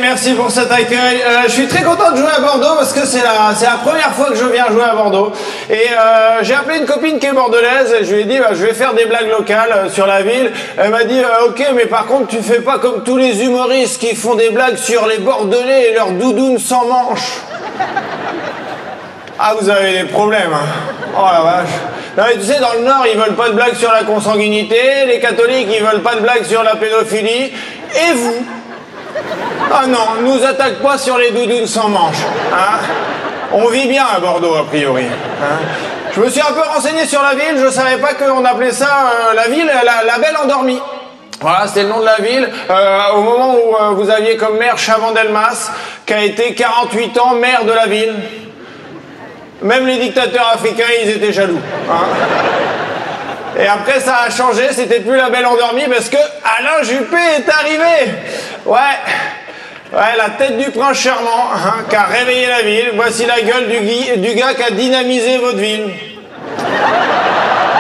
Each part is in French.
merci pour cet accueil. Je suis très content de jouer à Bordeaux parce que c'est la première fois que je viens jouer à Bordeaux. Et j'ai appelé une copine qui est bordelaise et je lui ai dit je vais faire des blagues locales sur la ville. Elle m'a dit ok, mais par contre tu fais pas comme tous les humoristes qui font des blagues sur les Bordelais et leurs doudounes sans manches. Ah, vous avez des problèmes, hein. Oh la vache. Non mais tu sais, dans le Nord, ils veulent pas de blagues sur la consanguinité, les catholiques, ils veulent pas de blagues sur la pédophilie. Et vous? Ah non, nous attaque pas sur les doudounes sans manches, hein. On vit bien à Bordeaux, a priori, hein. Je me suis un peu renseigné sur la ville, je savais pas qu'on appelait ça la ville, la belle endormie. Voilà, c'était le nom de la ville, au moment où vous aviez comme maire Chaban-Delmas, qui a été 48 ans maire de la ville. Même les dictateurs africains, ils étaient jaloux, hein. Et après, ça a changé, c'était plus la belle endormie parce que Alain Juppé est arrivé. Ouais, la tête du prince charmant, hein, qui a réveillé la ville. Voici la gueule du gars qui a dynamisé votre ville.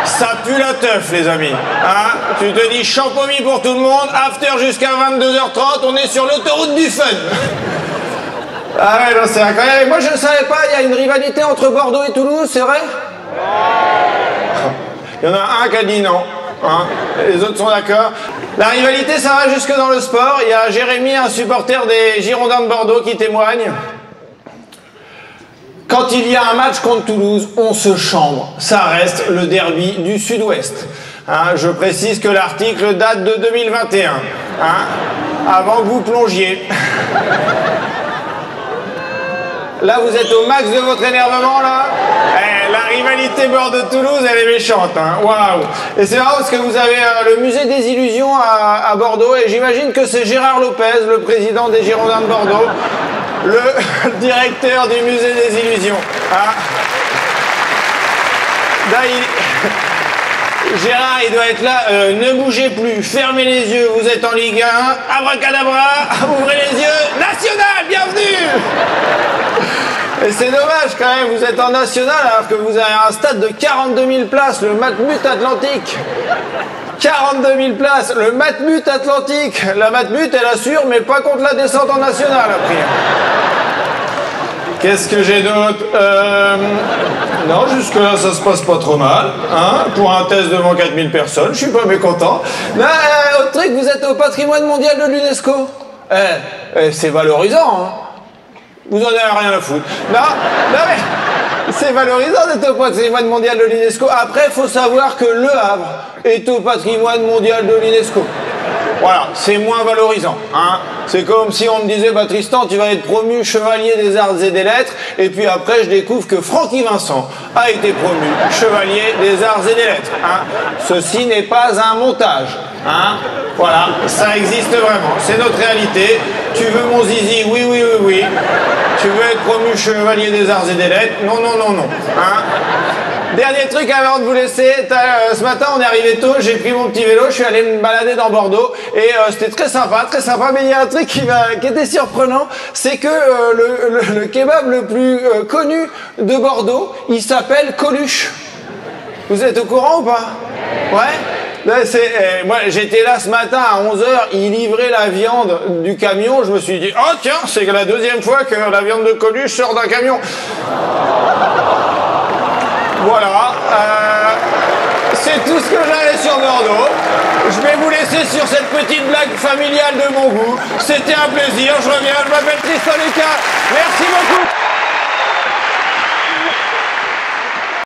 Ça pue la teuf, les amis, hein. Tu te dis champomis pour tout le monde, after jusqu'à 22h30, on est sur l'autoroute du fun. Ah ouais, non, c'est incroyable. Moi, je ne savais pas, il y a une rivalité entre Bordeaux et Toulouse, c'est vrai? Il y en a un qui a dit non, hein. Les autres sont d'accord. La rivalité, ça va jusque dans le sport. Il y a Jérémy, un supporter des Girondins de Bordeaux, qui témoigne. Quand il y a un match contre Toulouse, on se chambre. Ça reste le derby du Sud-Ouest. Hein, je précise que l'article date de 2021, hein, avant que vous plongiez. Là, vous êtes au max de votre énervement, là. La rivalité Bordeaux-Toulouse, elle est méchante, hein. Waouh. Et c'est marrant parce que vous avez le musée des illusions à Bordeaux, et j'imagine que c'est Gérard Lopez, le président des Girondins de Bordeaux, le directeur du musée des illusions. Hein. Là, Gérard, il doit être là. Ne bougez plus, fermez les yeux, vous êtes en Ligue 1. Abracadabra, ouvrez les yeux. National, bienvenue. Et c'est dommage quand même, vous êtes en national alors que vous avez un stade de 42 000 places, le Matmut Atlantique. 42 000 places, le Matmut Atlantique. La Matmut, elle assure, mais pas contre la descente en national après. Qu'est-ce que j'ai d'autre? Non, jusque-là, ça se passe pas trop mal, hein, pour un test devant 4000 personnes, je suis pas mécontent. Autre truc, vous êtes au patrimoine mondial de l'UNESCO. C'est valorisant, hein. Vous en avez rien à foutre. Non, mais c'est valorisant d'être au patrimoine mondial de l'UNESCO. Après, il faut savoir que Le Havre est au patrimoine mondial de l'UNESCO. Voilà, c'est moins valorisant, hein. C'est comme si on me disait, Tristan, tu vas être promu chevalier des arts et des lettres, et puis après, je découvre que Francky Vincent a été promu chevalier des arts et des lettres, hein. Ceci n'est pas un montage, hein. Voilà, ça existe vraiment, c'est notre réalité. Tu veux mon zizi? Oui, oui, oui, oui. Tu veux être promu chevalier des arts et des lettres? Non, non, non, non, hein. Dernier truc avant de vous laisser, ce matin on est arrivé tôt, j'ai pris mon petit vélo, je suis allé me balader dans Bordeaux et c'était très sympa, mais il y a un truc qui était surprenant, c'est que le kebab le plus connu de Bordeaux, il s'appelle Coluche. Vous êtes au courant ou pas? Ouais. Moi j'étais là ce matin à 11h, il livrait la viande du camion, je me suis dit, oh tiens, c'est la deuxième fois que la viande de Coluche sort d'un camion. Voilà, c'est tout ce que j'avais sur Bordeaux. Je vais vous laisser sur cette petite blague familiale de mon goût. C'était un plaisir, je reviens, je m'appelle Tristan Lucas.